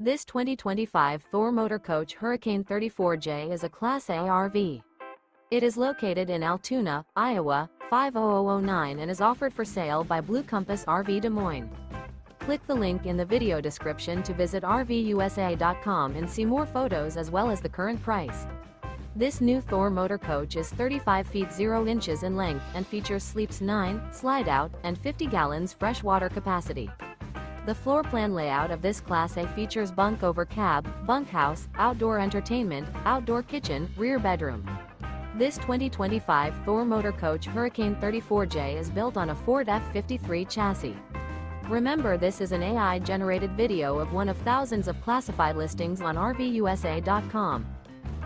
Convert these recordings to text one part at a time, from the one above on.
This 2025 Thor Motor Coach Hurricane 34J is a Class A RV. It is located in Altoona, Iowa, 50009 and is offered for sale by Blue Compass RV Des Moines. Click the link in the video description to visit RVUSA.com and see more photos as well as the current price. This new Thor Motor Coach is 35 feet 0 inches in length and features sleeps 9, Slideout, and 50 gallons fresh water capacity. The floor plan layout of this Class A features Bunk Over Cab, Bunkhouse, outdoor entertainment, outdoor kitchen, rear bedroom. This 2025 Thor Motor Coach Hurricane 34J is built on a Ford F-53 chassis. Remember, this is an AI-generated video of one of thousands of classified listings on RVUSA.com.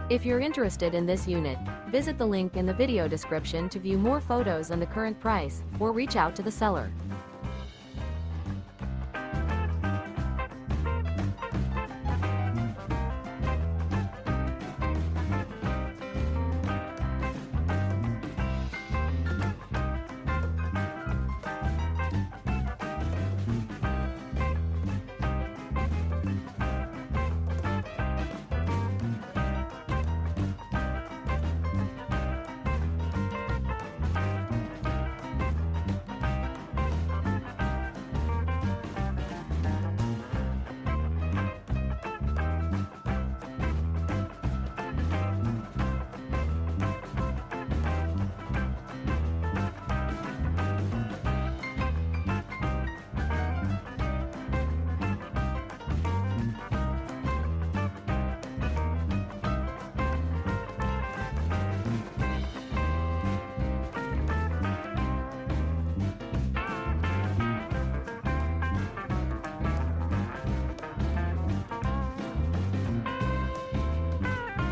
If you're interested in this unit, visit the link in the video description to view more photos and the current price, or reach out to the seller.